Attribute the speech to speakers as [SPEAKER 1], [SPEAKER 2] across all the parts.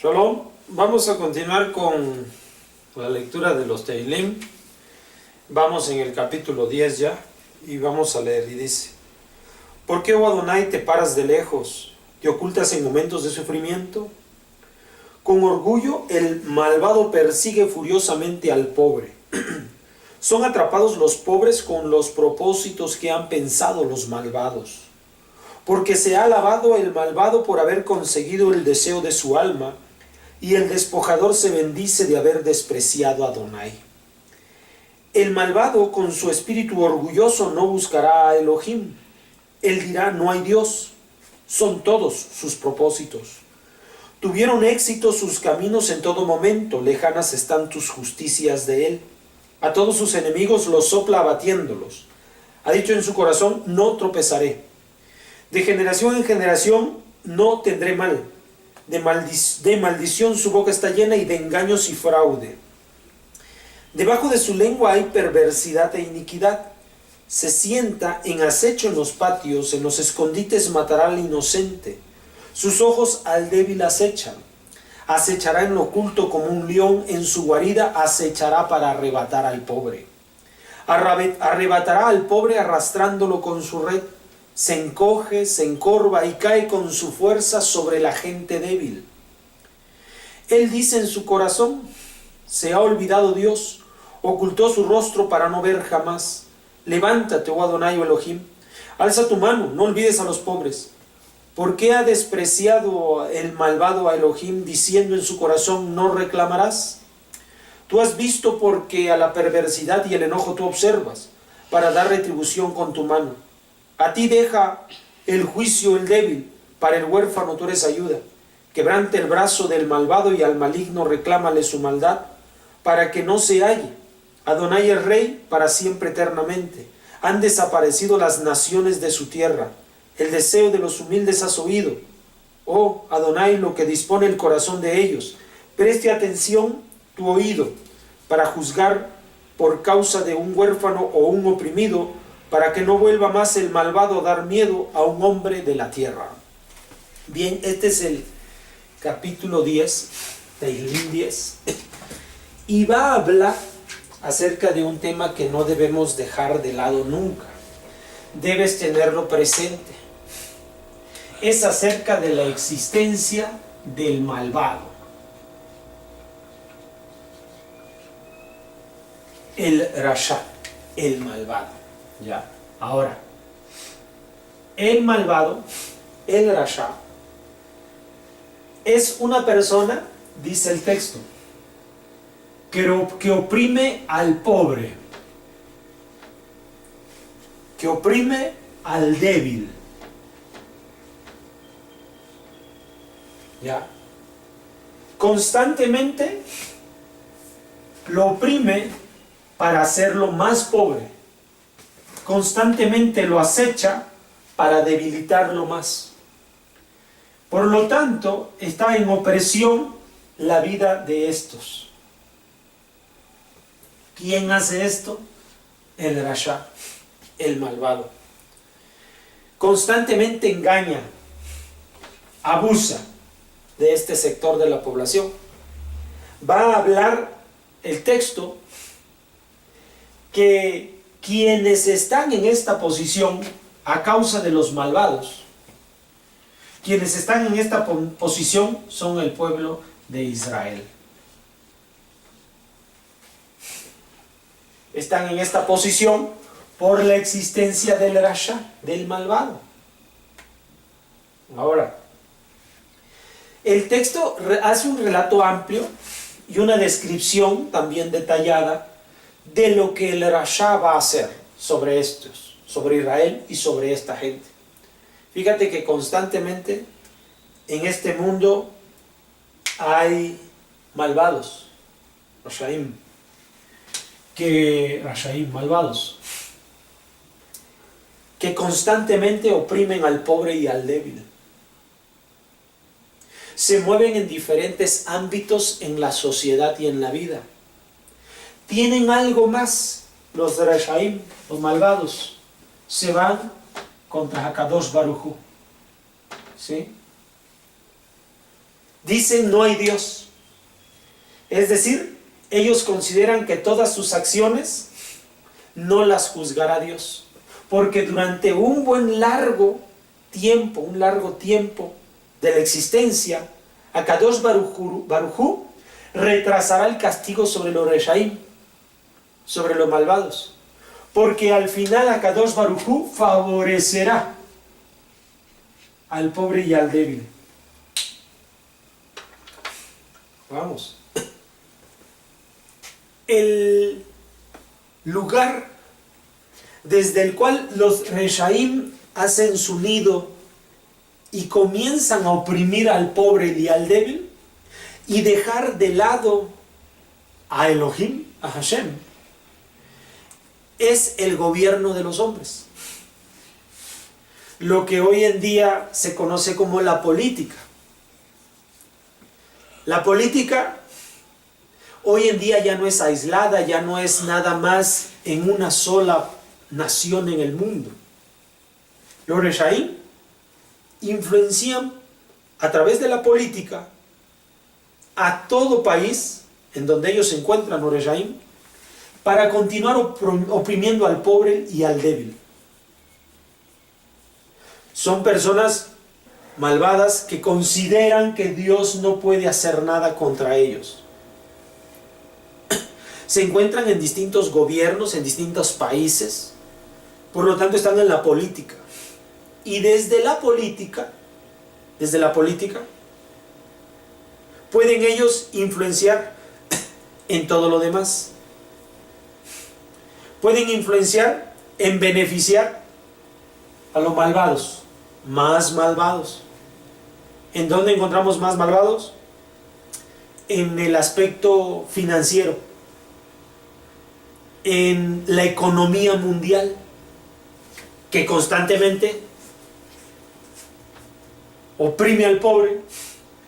[SPEAKER 1] Shalom, vamos a continuar con la lectura de los Teilim. Vamos en el capítulo 10 ya y vamos a leer y dice: ¿Por qué, oh Adonai, te paras de lejos, te ocultas en momentos de sufrimiento? Con orgullo el malvado persigue furiosamente al pobre. Son atrapados los pobres con los propósitos que han pensado los malvados. Porque se ha alabado el malvado por haber conseguido el deseo de su alma, y el despojador se bendice de haber despreciado a Adonai. El malvado con su espíritu orgulloso no buscará a Elohim. Él dirá: no hay Dios. Son todos sus propósitos. Tuvieron éxito sus caminos en todo momento, lejanas están tus justicias de él. A todos sus enemigos los sopla abatiéndolos. Ha dicho en su corazón: no tropezaré. De generación en generación no tendré mal. De maldición su boca está llena, y de engaños y fraude. Debajo de su lengua hay perversidad e iniquidad. Se sienta en acecho en los patios, en los escondites matará al inocente. Sus ojos al débil acechan. Acechará en lo oculto como un león, en su guarida acechará para arrebatar al pobre. Arrebatará al pobre arrastrándolo con su red. Se encoge, se encorva y cae con su fuerza sobre la gente débil. Él dice en su corazón: se ha olvidado Dios, ocultó su rostro para no ver jamás. Levántate, oh Adonai, oh Elohim, alza tu mano, no olvides a los pobres. ¿Por qué ha despreciado el malvado a Elohim, diciendo en su corazón: no reclamarás? Tú has visto, porque a la perversidad y el enojo tú observas, para dar retribución con tu mano. A ti deja el juicio el débil, para el huérfano tú eres ayuda. Quebrante el brazo del malvado, y al maligno reclámale su maldad, para que no se halle. Adonai es rey para siempre eternamente. Han desaparecido las naciones de su tierra. El deseo de los humildes has oído. Oh Adonai, lo que dispone el corazón de ellos. Preste atención tu oído para juzgar por causa de un huérfano o un oprimido, para que no vuelva más el malvado a dar miedo a un hombre de la tierra. Bien, este es el capítulo 10, Teilim 10, y va a hablar acerca de un tema que no debemos dejar de lado nunca. Debes tenerlo presente. Es acerca de la existencia del malvado. El Rasha, el malvado. Ya. Ahora, el malvado, el Rasha, es una persona, dice el texto, que oprime al pobre, que oprime al débil. ¿Ya? Constantemente lo oprime para hacerlo más pobre. Constantemente lo acecha para debilitarlo más. Por lo tanto, está en opresión la vida de estos. ¿Quién hace esto? El Rasha, el malvado. Constantemente engaña, abusa de este sector de la población. Va a hablar el texto que quienes están en esta posición a causa de los malvados, quienes están en esta posición son el pueblo de Israel. Están en esta posición por la existencia del Rasha, del malvado. Ahora, el texto hace un relato amplio y una descripción también detallada de lo que el Rasha va a hacer sobre estos, sobre Israel y sobre esta gente. Fíjate que constantemente en este mundo hay malvados, Rashaim, malvados, que constantemente oprimen al pobre y al débil. Se mueven en diferentes ámbitos en la sociedad y en la vida. Tienen algo más. Los Rashaim, los malvados, se van contra Hakadosh Baruj Hu. ¿Sí? Dicen no hay Dios. Es decir, ellos consideran que todas sus acciones no las juzgará Dios. Porque durante un largo tiempo de la existencia, Akadosh Baruj Hu retrasará el castigo sobre los Reshaim, sobre los malvados. Porque al final Akadosh Baruj Hu favorecerá al pobre y al débil. Vamos. El lugar desde el cual los Reshaim hacen su nido y comienzan a oprimir al pobre y al débil y dejar de lado a Elohim, a Hashem, es el gobierno de los hombres. Lo que hoy en día se conoce como la política. La política hoy en día ya no es aislada, ya no es nada más en una sola nación en el mundo. Los Reshaim influencian a través de la política a todo país en donde ellos se encuentran, los Reshaim, para continuar oprimiendo al pobre y al débil. Son personas malvadas que consideran que Dios no puede hacer nada contra ellos. Se encuentran en distintos gobiernos, en distintos países, por lo tanto están en la política. Y desde la política, pueden ellos influenciar en todo lo demás. Pueden influenciar en beneficiar a los malvados, más malvados. ¿En dónde encontramos más malvados? En el aspecto financiero, en la economía mundial, que constantemente oprime al pobre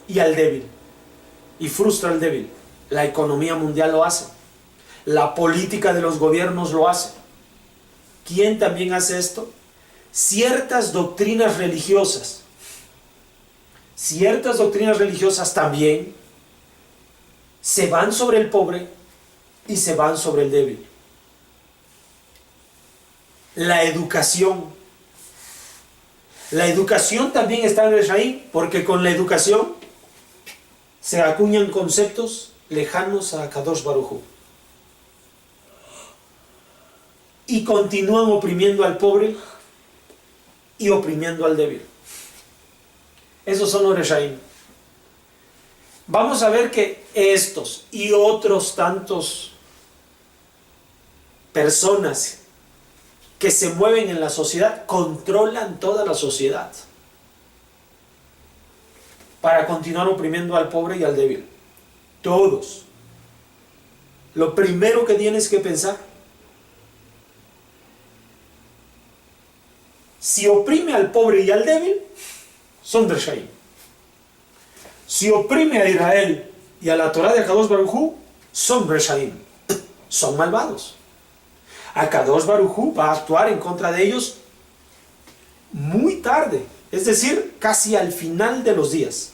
[SPEAKER 1] y al débil, y frustra al débil. La economía mundial lo hace. La política de los gobiernos lo hace. ¿Quién también hace esto? Ciertas doctrinas religiosas también se van sobre el pobre y se van sobre el débil. La educación también está en el Reshaim, porque con la educación se acuñan conceptos lejanos a Kadosh Baruj Hu. Y continúan oprimiendo al pobre y oprimiendo al débil. Esos son los Reshaim. Vamos a ver que estos y otros tantos personas que se mueven en la sociedad controlan toda la sociedad para continuar oprimiendo al pobre y al débil. Todos. Lo primero que tienes que pensar: si oprime al pobre y al débil, son Reshaim. Si oprime a Israel y a la Torah de Akadosh Baruj Hu, son Reshaim. Son malvados. Akadosh Baruj Hu va a actuar en contra de ellos muy tarde, es decir, casi al final de los días.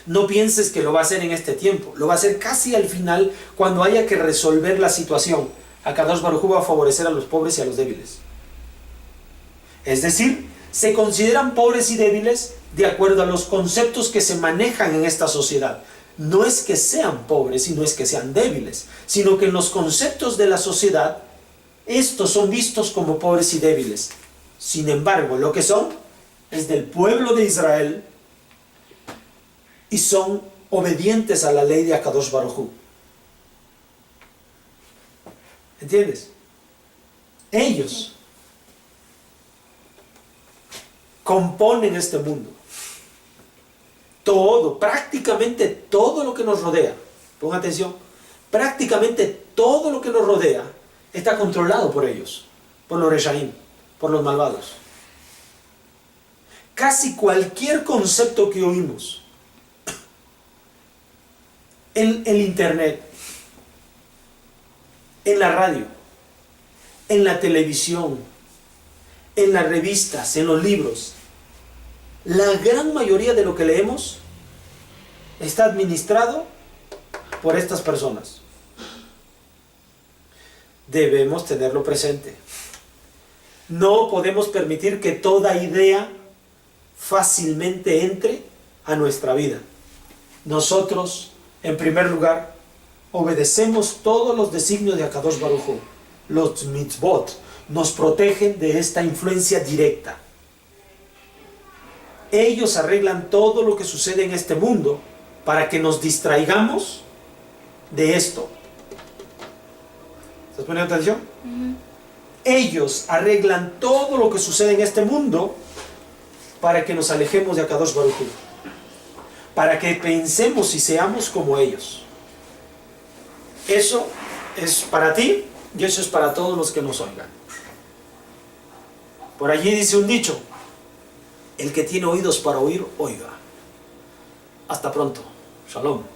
[SPEAKER 1] No pienses que lo va a hacer en este tiempo, lo va a hacer casi al final, cuando haya que resolver la situación. Akadosh Baruj Hu va a favorecer a los pobres y a los débiles. Es decir, se consideran pobres y débiles de acuerdo a los conceptos que se manejan en esta sociedad. No es que sean pobres y no es que sean débiles, sino que en los conceptos de la sociedad, estos son vistos como pobres y débiles. Sin embargo, lo que son es del pueblo de Israel y son obedientes a la ley de Akadosh Baruj Hu. ¿Entiendes? Ellos componen este mundo. Todo, prácticamente todo lo que nos rodea, pongan atención, prácticamente todo lo que nos rodea está controlado por ellos, por los Reshaim, por los malvados. Casi cualquier concepto que oímos en el internet, en la radio, en la televisión, en las revistas, en los libros, la gran mayoría de lo que leemos está administrado por estas personas. Debemos tenerlo presente. No podemos permitir que toda idea fácilmente entre a nuestra vida. Nosotros, en primer lugar, obedecemos todos los designios de Akadosh Baruj Hu. Los mitzvot nos protegen de esta influencia directa. Ellos arreglan todo lo que sucede en este mundo para que nos distraigamos de esto. ¿Estás poniendo atención? Ellos arreglan todo lo que sucede en este mundo para que nos alejemos de Akadosh Baruj Hu, para que pensemos y seamos como ellos. Eso es para ti y eso es para todos los que nos oigan. Por allí dice un dicho: el que tiene oídos para oír, oiga. Hasta pronto. Shalom.